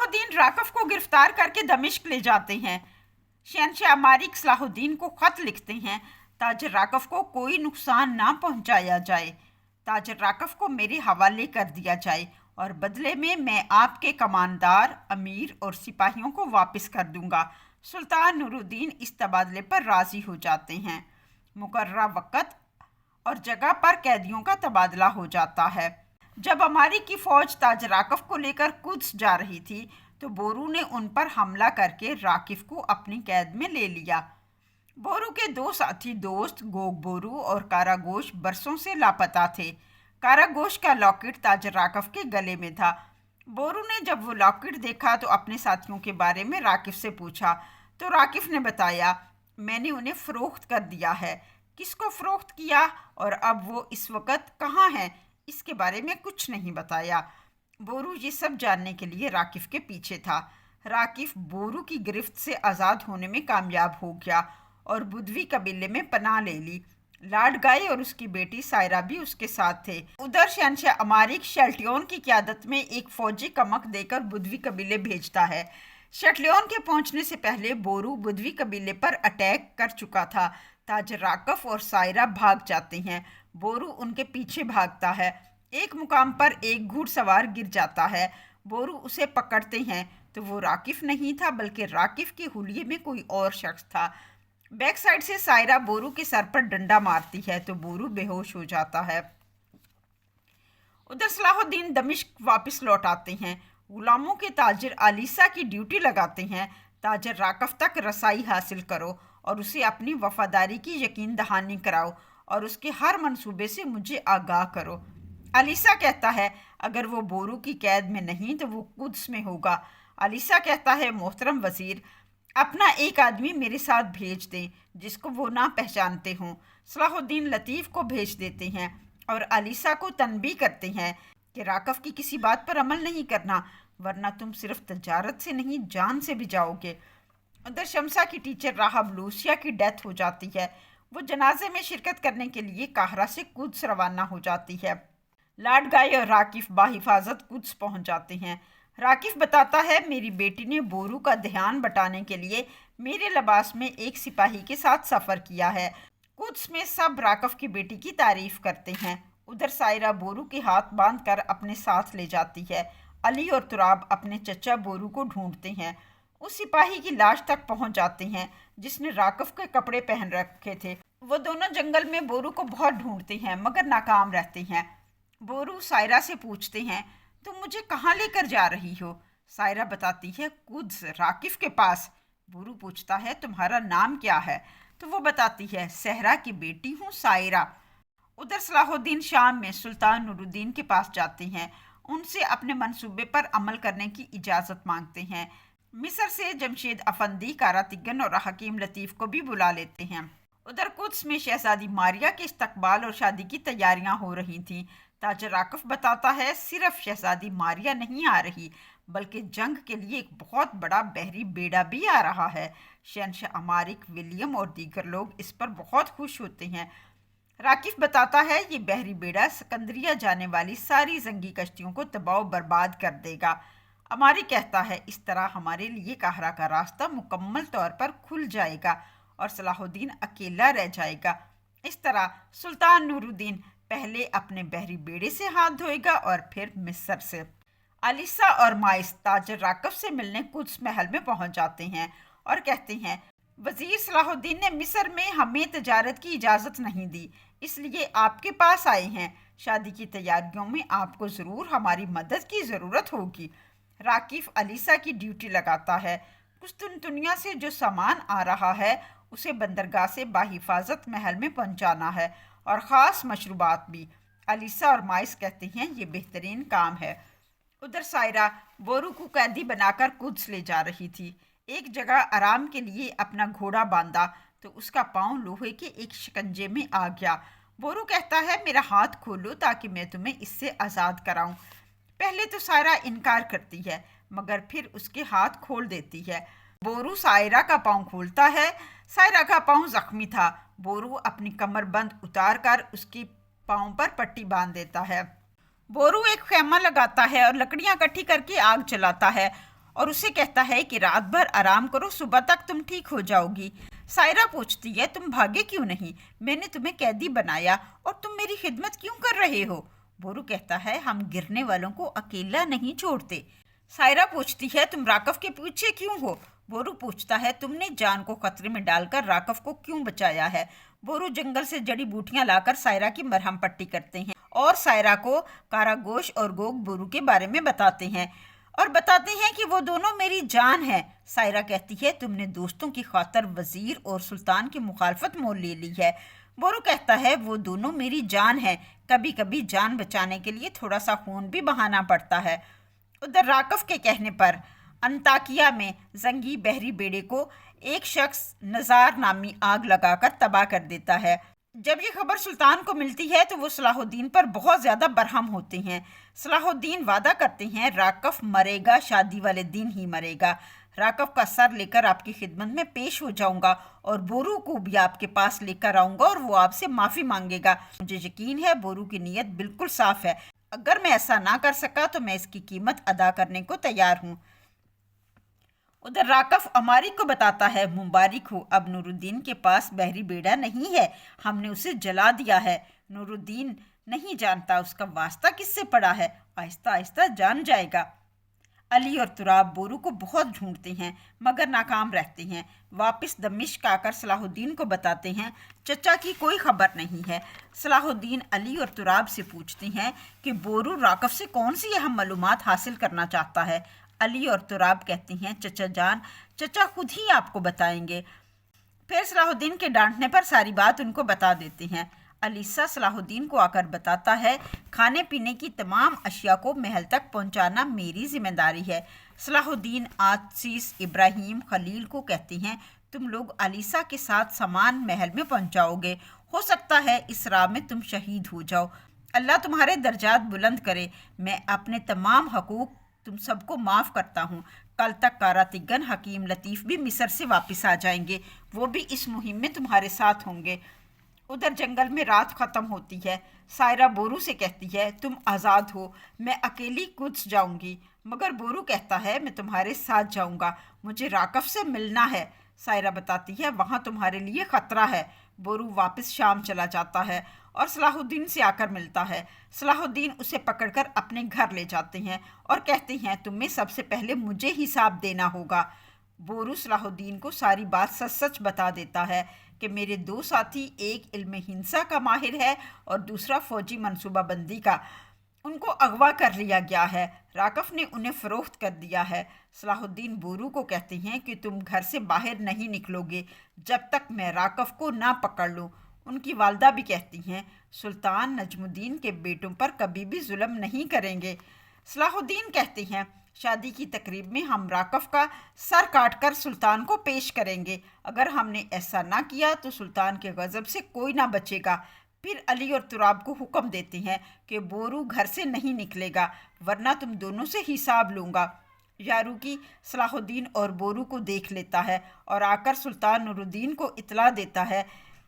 الدین راکف کو گرفتار کر کے دمشق لے جاتے ہیں۔ شہنشاہ عمارق صلاح الدین کو خط لکھتے ہیں تاجر راکف کو کوئی نقصان نہ پہنچایا جائے، تاجر راکف کو میرے حوالے کر دیا جائے اور بدلے میں آپ کے کماندار، امیر اور سپاہیوں کو واپس کر دوں گا۔ سلطان نور الدین اس تبادلے پر راضی ہو جاتے ہیں۔ مقررہ وقت اور جگہ پر قیدیوں کا تبادلہ ہو جاتا ہے۔ جب عمارق کی فوج تاجر راکف کو لے کر قدس جا رہی تھی تو بورو نے ان پر حملہ کر کے راکف کو اپنی قید میں لے لیا۔ بورو کے دو ساتھی دوست گوگ بورو اور کاراگوش برسوں سے لاپتہ تھے۔ کاراگوش کا لاکٹ تاجر راکف کے گلے میں تھا۔ بورو نے جب وہ لاکٹ دیکھا تو اپنے ساتھیوں کے بارے میں راکف سے پوچھا تو راکف نے بتایا، میں نے انہیں فروخت کر دیا ہے۔ کس کو فروخت کیا اور اب وہ اس وقت کہاں ہیں، اس کے بارے میں کچھ نہیں بتایا۔ بورو یہ سب جاننے کے لیے راکف کے پیچھے تھا۔ راکف بورو کی گرفت سے آزاد ہونے میں کامیاب ہو گیا اور بدوی قبیلے میں پناہ لے لی۔ لارڈ گائے اور اس کی بیٹی سائرہ بھی اس کے ساتھ تھے۔ ادھر شہنشاہ عمارق شیلٹیون کی قیادت میں ایک فوجی کمک دے کر بدوی قبیلے بھیجتا ہے۔ شیلٹیون کے پہنچنے سے پہلے بورو بدوی قبیلے پر اٹیک کر چکا تھا۔ تاجر راکف اور سائرہ بھاگ جاتے ہیں۔ بورو ان کے پیچھے بھاگتا ہے۔ ایک مقام پر ایک گھڑ سوار گر جاتا ہے۔ بورو اسے پکڑتے ہیں تو وہ راکف نہیں تھا بلکہ راکف کے حلیے میں کوئی اور شخص تھا۔ بیک سائڈ سے سائرہ بورو کے سر پر ڈنڈا مارتی ہے تو بورو بے ہوش ہو جاتا ہے۔ ادھر صلاح الدین دمشق واپس لوٹ آتے ہیں۔ غلاموں کے تاجر علیسا کی ڈیوٹی لگاتے ہیں، تاجر راکف تک رسائی حاصل کرو اور اسے اپنی وفاداری کی یقین دہانی کراؤ اور اس کے ہر منصوبے سے مجھے آگاہ کرو۔ علیسا کہتا ہے اگر وہ بورو کی قید میں نہیں تو وہ قدس میں ہوگا۔ علیسا کہتا ہے محترم وزیر، اپنا ایک آدمی میرے ساتھ بھیج دیں جس کو وہ نہ پہچانتے ہوں۔ صلاح الدین لطیف کو بھیج دیتے ہیں اور علیسا کو تنبیہ کرتے ہیں کہ راکف کی کسی بات پر عمل نہیں کرنا ورنہ تم صرف تجارت سے نہیں جان سے بھی جاؤ گے۔ ادھر شمسا کی ٹیچر راہب لوسیا کی ڈیتھ ہو جاتی ہے۔ وہ جنازے میں شرکت کرنے کے لیے قاہرہ سے قدس روانہ ہو جاتی ہے۔ لارڈ گائے اور راکف بحفاظت قدس پہنچ جاتے ہیں۔ راکف بتاتا ہے میری بیٹی نے بورو کا دھیان بٹانے کے لیے میرے لباس میں ایک سپاہی کے ساتھ سفر کیا ہے۔ قدس میں سب راکف کی بیٹی کی تعریف کرتے ہیں۔ ادھر سائرہ بورو کے ہاتھ باندھ کر اپنے ساتھ لے جاتی ہے۔ علی اور تراب اپنے چچا بورو کو ڈھونڈتے ہیں۔ اس سپاہی کی لاش تک پہنچ جاتے ہیں جس نے راکف کے کپڑے پہن رکھے تھے۔ وہ دونوں جنگل میں بورو کو بہت ڈھونڈتے ہیں مگر ناکام رہتے ہیں۔ بورو سائرہ سے پوچھتے ہیں تم مجھے کہاں لے کر جا رہی ہو؟ سائرہ بتاتی ہے قدس، راکف کے پاس۔ بورو پوچھتا ہے تمہارا نام کیا ہے؟ تو وہ بتاتی ہے صحرا کی بیٹی ہوں سائرہ۔ ادھر صلاح الدین شام میں سلطان نور الدین کے پاس جاتے ہیں، ان سے اپنے منصوبے پر عمل کرنے کی اجازت مانگتے ہیں۔ مصر سے جمشید افندی، کاراتگن اور حکیم لطیف کو بھی بلا لیتے ہیں۔ ادھر قدس میں شہزادی ماریہ کے استقبال اور شادی کی تیاریاں ہو رہی تھیں۔ تاجر راکف بتاتا ہے صرف شہزادی ماریہ نہیں آ رہی بلکہ جنگ کے لیے ایک بہت بڑا بحری بیڑا بھی آ رہا ہے۔ شہنشاہ عمارق، ولیم اور دیگر لوگ اس پر بہت خوش ہوتے ہیں۔ راکف بتاتا ہے یہ بحری بیڑا سکندریہ جانے والی ساری جنگی کشتیوں کو تباہ و برباد کر دے گا۔ عمارق کہتا ہے اس طرح ہمارے لیے قاہرہ کا راستہ مکمل طور پر کھل جائے گا اور صلاح الدین اکیلا رہ جائے گا۔ اس طرح سلطان نور الدین پہلے اپنے بحری بیڑے سے ہاتھ دھوئے گا اور پھر مصر سے۔ علیسا اور مائس تاجر راکف سے ملنے قدس محل میں پہنچ جاتے ہیں اور کہتے ہیں وزیر صلاح الدین نے مصر میں ہمیں تجارت کی اجازت نہیں دی، اس لیے آپ کے پاس آئے ہیں۔ شادی کی تیاریوں میں آپ کو ضرور ہماری مدد کی ضرورت ہوگی۔ راکف علیسا کی ڈیوٹی لگاتا ہے۔ قسطنطنیہ سے جو سامان آ رہا ہے اسے بندرگاہ سے بحفاظت محل میں پہنچانا ہے اور خاص مشروبات بھی۔ علیسا اور مائس کہتے ہیں یہ بہترین کام ہے۔ ادھر سائرہ بورو کو قیدی بنا کر قدس لے جا رہی تھی۔ ایک جگہ آرام کے لیے اپنا گھوڑا باندھا تو اس کا پاؤں لوہے کے ایک شکنجے میں آ گیا۔ بورو کہتا ہے میرا ہاتھ کھولو تاکہ میں تمہیں اس سے آزاد کراؤں۔ پہلے تو سائرہ انکار کرتی ہے مگر پھر اس کے ہاتھ کھول دیتی ہے۔ بورو سائرہ کا پاؤں کھولتا ہے۔ سائرہ کا پاؤں زخمی تھا۔ بورو اپنی کمر بند اتار کر اس کی پاؤں پر پٹی باندھ دیتا ہے۔ بورو ایک خیمہ لگاتا ہے اور لکڑیاں اکٹھی کر کے آگ جلاتا ہے اور اسے کہتا ہے کہ رات بھر آرام کرو، صبح تک تم ٹھیک ہو جاؤ گی۔ سائرہ پوچھتی ہے تم بھاگے کیوں نہیں؟ میں نے تمہیں قیدی بنایا اور تم میری خدمت کیوں کر رہے ہو؟ بورو کہتا ہے ہم گرنے والوں کو اکیلا نہیں چھوڑتے۔ سائرہ پوچھتی ہے تم راکف کے پیچھے کیوں ہو؟ بورو پوچھتا ہے تم نے جان کو خطرے میں ڈال کر راکف کو کیوں بچایا ہے؟ بورو جنگل سے جڑی بوٹیاں لا کر سائرہ کی مرہم پٹی کرتے ہیں اور سائرہ کو کاراگوش اور گوگ بورو کے بارے میں بتاتے ہیں اور بتاتے ہیں کہ وہ دونوں میری جان ہیں۔ سائرہ کہتی ہے تم نے دوستوں کی خاطر وزیر اور سلطان کی مخالفت مول لے لی ہے۔ بورو کہتا ہے وہ دونوں میری جان ہیں، کبھی کبھی جان بچانے کے لیے تھوڑا سا خون بھی بہانا پڑتا ہے۔ ادھر راکف کے کہنے پر انطاکیہ میں زنگی بحری بیڑے کو ایک شخص نزار نامی آگ لگا کر تباہ کر دیتا ہے۔ جب یہ خبر سلطان کو ملتی ہے تو وہ صلاح الدین پر بہت زیادہ برہم ہوتے ہیں۔ صلاح الدین وعدہ کرتے ہیں راکف مرے گا، شادی والے دن ہی مرے گا۔ راکف کا سر لے کر آپ کی خدمت میں پیش ہو جاؤں گا اور بورو کو بھی آپ کے پاس لے کر آؤں گا اور وہ آپ سے معافی مانگے گا۔ مجھے یقین ہے بورو کی نیت بالکل صاف ہے، اگر میں ایسا نہ کر سکا تو میں اس کی قیمت ادا کرنے کو تیار ہوں۔ ادھر راکف امارک کو بتاتا ہے مبارک ہو، اب نور الدین کے پاس بحری بیڑا نہیں ہے، ہم نے اسے جلا دیا ہے۔ نور الدین نہیں جانتا اس کا واسطہ کس سے پڑا ہے، آہستہ آہستہ جان جائے گا۔ علی اور تراب بورو کو بہت ڈھونڈتے ہیں مگر ناکام رہتے ہیں۔ واپس دمشق آ کر صلاح الدین کو بتاتے ہیں چچا کی کوئی خبر نہیں ہے۔ صلاح الدین علی اور تراب سے پوچھتے ہیں کہ بورو راکف سے کون سی اہم معلومات حاصل کرنا چاہتا ہے۔ علی اور تراب کہتے ہیں چچا جان، چچا خود ہی آپ کو بتائیں گے۔ پھر صلاح الدین کے ڈانٹنے پر ساری بات ان کو بتا دیتے ہیں۔ علیسا صلاح الدین کو آ کر بتاتا ہے کھانے پینے کی تمام اشیاء کو محل تک پہنچانا میری ذمہ داری ہے۔ صلاح الدین آتسیس ابراہیم خلیل کو کہتے ہیں تم لوگ علیسا کے ساتھ سامان محل میں پہنچاؤ گے، ہو سکتا ہے اس راہ میں تم شہید ہو جاؤ۔ اللہ تمہارے درجات بلند کرے، میں اپنے تمام حقوق تم سب کو معاف کرتا ہوں۔ کل تک کاراتگن حکیم لطیف بھی مصر سے واپس آ جائیں گے، وہ بھی اس مہم میں تمہارے ساتھ ہوں گے۔ ادھر جنگل میں رات ختم ہوتی ہے۔ سائرہ بورو سے کہتی ہے تم آزاد ہو، میں اکیلی قدس جاؤں گی، مگر بورو کہتا ہے میں تمہارے ساتھ جاؤں گا، مجھے راکف سے ملنا ہے۔ سائرہ بتاتی ہے وہاں تمہارے لیے خطرہ ہے۔ بورو واپس شام چلا جاتا ہے اور صلاح الدین سے آ کر ملتا ہے۔ صلاح الدین اسے پکڑ کر اپنے گھر لے جاتے ہیں اور کہتے ہیں تمہیں سب سے پہلے مجھے حساب دینا ہوگا۔ بورو صلاح الدین کو ساری بات سچ سچ بتا دیتا ہے کہ میرے دو ساتھی، ایک علم ہندسہ کا ماہر ہے اور دوسرا فوجی منصوبہ بندی کا، ان کو اغوا کر لیا گیا ہے، راکف نے انہیں فروخت کر دیا ہے۔ صلاح الدین بورو کو کہتے ہیں کہ تم گھر سے باہر نہیں نکلو گے جب تک میں راکف کو نہ پکڑ لوں۔ ان کی والدہ بھی کہتی ہیں سلطان نجم الدین کے بیٹوں پر کبھی بھی ظلم نہیں کریں گے۔ صلاح الدین کہتے ہیں شادی کی تقریب میں ہم راکف کا سر کاٹ کر سلطان کو پیش کریں گے، اگر ہم نے ایسا نہ کیا تو سلطان کے غضب سے کوئی نہ بچے گا۔ پھر علی اور تراب کو حکم دیتے ہیں کہ بورو گھر سے نہیں نکلے گا ورنہ تم دونوں سے حساب لوں گا۔ یاروکی صلاح الدین اور بورو کو دیکھ لیتا ہے اور آ کر سلطان نور الدین کو اطلاع دیتا ہے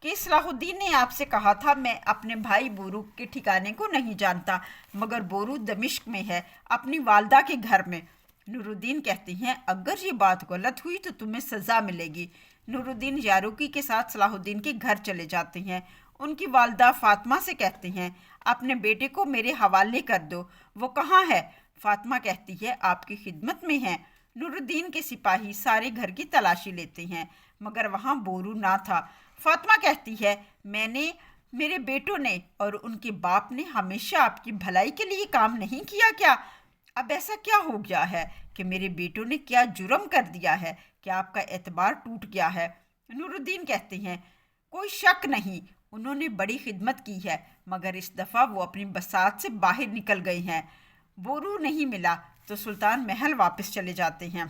کہ صلاح الدین نے آپ سے کہا تھا میں اپنے بھائی بورو کے ٹھکانے کو نہیں جانتا، مگر بورو دمشق میں ہے، اپنی والدہ کے گھر میں۔ نور الدین کہتے ہیں اگر یہ بات غلط ہوئی تو تمہیں سزا ملے گی۔ نور الدین یاروکی کے ساتھ صلاح الدین کے گھر چلے جاتے ہیں۔ ان کی والدہ فاطمہ سے کہتے ہیں اپنے بیٹے کو میرے حوالے کر دو، وہ کہاں ہے؟ فاطمہ کہتی ہے آپ کی خدمت میں ہیں۔ نور الدین کے سپاہی سارے گھر کی تلاشی لیتے ہیں مگر وہاں بورو نہ تھا۔ فاطمہ کہتی ہے میرے بیٹوں نے اور ان کے باپ نے ہمیشہ آپ کی بھلائی کے لیے کام نہیں کیا کیا؟ اب ایسا کیا ہو گیا ہے کہ میرے بیٹوں نے کیا جرم کر دیا ہے کہ آپ کا اعتبار ٹوٹ گیا ہے؟ نور الدین کہتے ہیں کوئی شک نہیں، انہوں نے بڑی خدمت کی ہے مگر اس دفعہ وہ اپنی بساط سے باہر نکل گئے ہیں۔ بورو نہیں ملا تو سلطان محل واپس چلے جاتے ہیں۔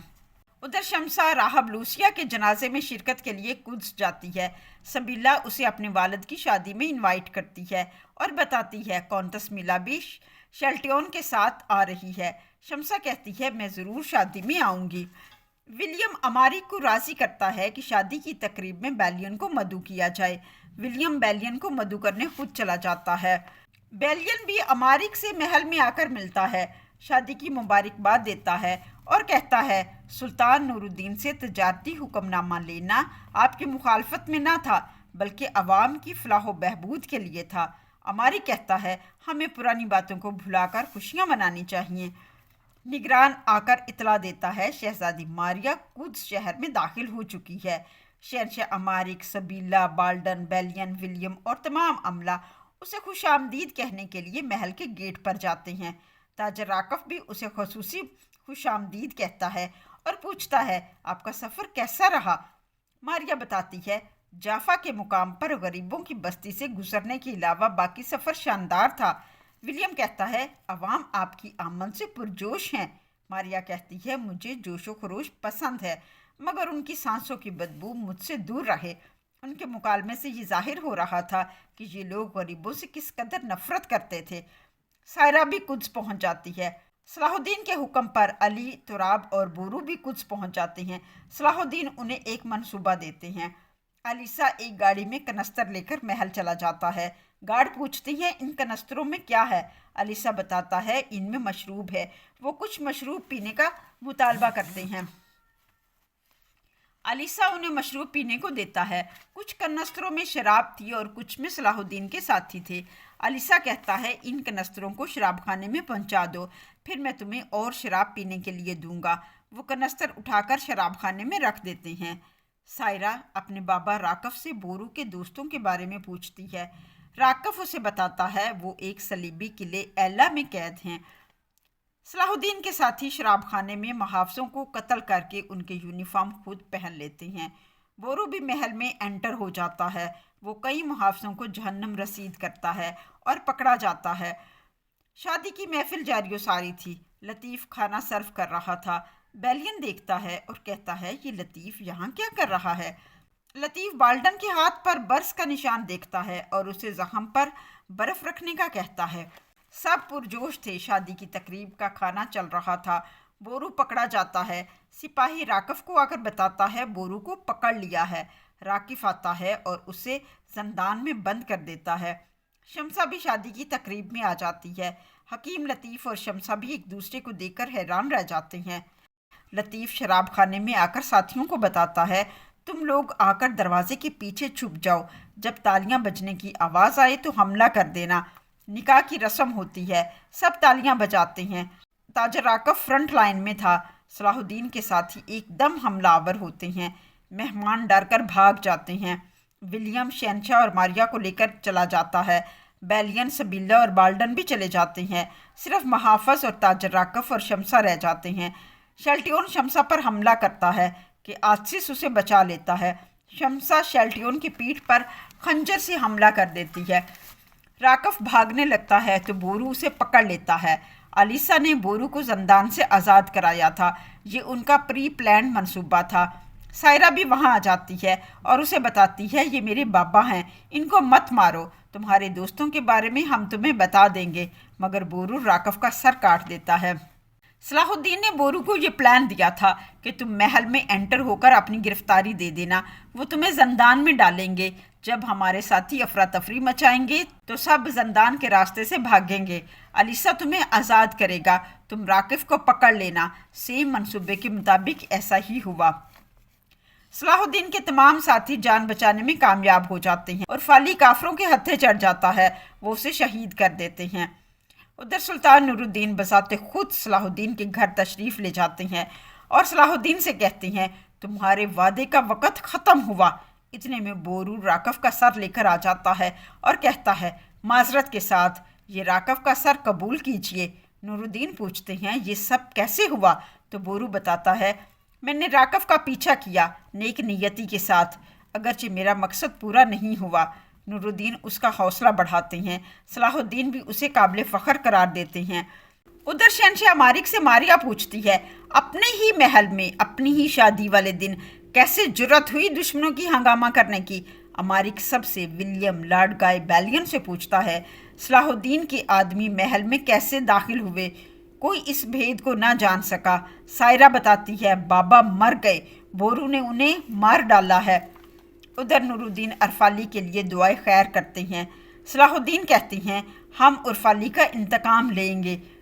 ادھر شمسہ راہب لوسیا کے جنازے میں شرکت کے لیے قدس جاتی ہے۔ سبیلا اسے اپنے والد کی شادی میں انوائٹ کرتی ہے اور بتاتی ہے کونٹس میلا بھی شیلٹیون کے ساتھ آ رہی ہے۔ شمسہ کہتی ہے میں ضرور شادی میں آؤں گی۔ ولیم امارک کو راضی کرتا ہے کہ شادی کی تقریب میں بیلین کو مدعو کیا جائے۔ ولیم بیلین کو مدعو کرنے خود چلا جاتا ہے۔ بیلین بھی امارک سے محل میں آ کر ملتا ہے۔ شادی کی مبارکباد دیتا ہے اور کہتا ہے سلطان نور الدین سے تجارتی حکم نامہ لینا آپ کی مخالفت میں نہ تھا بلکہ عوام کی فلاح و بہبود کے لیے تھا۔ اماری کہتا ہے ہمیں پرانی باتوں کو بھلا کر خوشیاں منانی چاہیے۔ نگران آ کر اطلاع دیتا ہے شہزادی ماریا قدس شہر میں داخل ہو چکی ہے۔ شہنشاہ امارک، سبیلا، بالڈن، بیلین، ولیم اور تمام عملہ اسے خوش آمدید کہنے کے لیے محل کے گیٹ پر جاتے ہیں۔ تاجر راکف بھی اسے خصوصی خوش آمدید کہتا ہے اور پوچھتا ہے آپ کا سفر کیسا رہا؟ ماریا بتاتی ہے جافا کے مقام پر غریبوں کی بستی سے گزرنے کے علاوہ باقی سفر شاندار تھا۔ ولیم کہتا ہے عوام آپ کی آمد سے پرجوش ہیں۔ ماریا کہتی ہے مجھے جوش و خروش پسند ہے مگر ان کی سانسوں کی بدبو مجھ سے دور رہے۔ ان کے مکالمے سے یہ ظاہر ہو رہا تھا کہ یہ لوگ غریبوں سے کس قدر نفرت کرتے تھے۔ سائرہ بھی قدس پہنچ جاتی ہے۔ صلاح الدین کے حکم پر علی، تراب اور بورو بھی قدس پہنچ جاتے ہیں۔ صلاح الدین انہیں ایک منصوبہ دیتے ہیں۔ علیسا ایک گاڑی میں کنستر لے کر محل چلا جاتا ہے۔ گارڈ پوچھتی ہیں ان کنستروں میں کیا ہے؟ علیسا بتاتا ہے ان میں مشروب ہے۔ وہ کچھ مشروب پینے کا مطالبہ کرتے ہیں۔ علیسا انہیں مشروب پینے کو دیتا ہے۔ کچھ کنستروں میں شراب تھی اور کچھ میں صلاح الدین کے ساتھی تھے۔ علیسا کہتا ہے ان کنستروں کو شراب خانے میں پہنچا دو، پھر میں تمہیں اور شراب پینے کے لیے دوں گا۔ وہ کنستر اٹھا کر شراب خانے میں رکھ دیتے ہیں۔ سائرہ اپنے بابا راکف سے بورو کے دوستوں کے بارے میں پوچھتی ہے۔ راکف اسے بتاتا ہے وہ ایک صلیبی قلعے ایلا میں قید ہیں۔ صلاح الدین کے ساتھی شراب خانے میں محافظوں کو قتل کر کے ان کے یونیفارم خود پہن لیتے ہیں۔ بورو بھی محل میں انٹر ہو جاتا ہے۔ وہ کئی محافظوں کو جہنم رسید کرتا ہے اور پکڑا جاتا ہے۔ شادی کی محفل جاری و ساری تھی۔ لطیف کھانا سرو کر رہا تھا۔ بیلین دیکھتا ہے اور کہتا ہے یہ لطیف یہاں کیا کر رہا ہے؟ لطیف بالڈن کے ہاتھ پر برس کا نشان دیکھتا ہے اور اسے زخم پر برف رکھنے کا کہتا ہے۔ سب پرجوش تھے۔ شادی کی تقریب کا کھانا چل رہا تھا۔ بورو پکڑا جاتا ہے۔ سپاہی راکف کو آ کر بتاتا ہے بورو کو پکڑ لیا ہے۔ راکف آتا ہے اور اسے زندان میں بند کر دیتا ہے۔ شمسہ بھی شادی کی تقریب میں آ جاتی ہے۔ حکیم لطیف اور شمسہ بھی ایک دوسرے کو دیکھ کر حیران رہ جاتے ہیں۔ لطیف شراب خانے میں آ کر ساتھیوں کو بتاتا ہے تم لوگ آ کر دروازے کے پیچھے چھپ جاؤ، جب تالیاں بجنے کی آواز آئے تو حملہ کر دینا۔ نکاح کی رسم ہوتی ہے۔ سب تالیاں بجاتے ہیں۔ تاجر راکف فرنٹ لائن میں تھا۔ صلاح الدین کے ساتھی ایک دم حملہ آور ہوتے ہیں۔ مہمان ڈر کر بھاگ جاتے ہیں۔ ولیم شہنشاہ اور ماریا کو لے کر چلا جاتا ہے۔ بیلین، سبیلا اور بالڈن بھی چلے جاتے ہیں۔ صرف محافظ اور تاجر راکف اور شمسہ رہ جاتے ہیں۔ شیلٹیون شمسہ پر حملہ کرتا ہے کہ آتسس اسے بچا لیتا ہے۔ شمسہ شیلٹیون کی پیٹھ پر خنجر سے حملہ کر دیتی ہے۔ راکف بھاگنے لگتا ہے تو بورو اسے پکڑ لیتا ہے۔ علیسا نے بورو کو زندان سے آزاد کرایا تھا۔ یہ ان کا پری پلانڈ منصوبہ تھا۔ سائرہ بھی وہاں آ جاتی ہے اور اسے بتاتی ہے یہ میرے بابا ہیں، ان کو مت مارو، تمہارے دوستوں کے بارے میں ہم تمہیں بتا دیں گے، مگر بورو راکف کا سر کاٹ دیتا ہے۔ صلاح الدین نے بورو کو یہ پلان دیا تھا کہ تم محل میں انٹر ہو کر اپنی گرفتاری دے دینا، وہ تمہیں زندان میں ڈالیں گے۔ جب ہمارے ساتھی افراتفری مچائیں گے تو سب زندان کے راستے سے بھاگیں گے۔ علیسا تمہیں آزاد کرے گا، تم راکف کو پکڑ لینا۔ سیم منصوبے کے مطابق ایسا ہی ہوا۔ صلاح الدین کے تمام ساتھی جان بچانے میں کامیاب ہو جاتے ہیں اور فالی کافروں کے ہتھے چڑھ جاتا ہے، وہ اسے شہید کر دیتے ہیں۔ ادھر سلطان نور الدین بذات خود صلاح الدین کے گھر تشریف لے جاتے ہیں اور صلاح الدین سے کہتے ہیں تمہارے وعدے کا وقت ختم ہوا۔ اتنے میں بورو راکف کا سر لے کر آ جاتا ہے اور کہتا ہے معذرت کے ساتھ یہ راکف کا سر قبول کیجیے۔ نور الدین پوچھتے ہیں یہ سب کیسے ہوا؟ تو بورو بتاتا ہے میں نے راکف کا پیچھا کیا نیک نیتی کے ساتھ، اگرچہ میرا مقصد پورا نہیں ہوا۔ نور الدین اس کا حوصلہ بڑھاتے ہیں۔ صلاح الدین بھی اسے قابل فخر قرار دیتے ہیں۔ ادھر شہنشاہ مارک سے ماریا پوچھتی ہے اپنے ہی محل میں اپنی ہی شادی والے دن کیسے جرأت ہوئی دشمنوں کی ہنگامہ کرنے کی؟ امارک سب سے ولیم، لارڈ گائے بیلین سے پوچھتا ہے صلاح الدین کے آدمی محل میں کیسے داخل ہوئے؟ کوئی اس بھید کو نہ جان سکا۔ سائرہ بتاتی ہے بابا مر گئے، بورو نے انہیں مار ڈالا ہے۔ ادھر نور الدین عرفالی کے لیے دعائے خیر کرتے ہیں۔ صلاح الدین کہتے ہیں ہم عرفالی کا انتقام لیں گے۔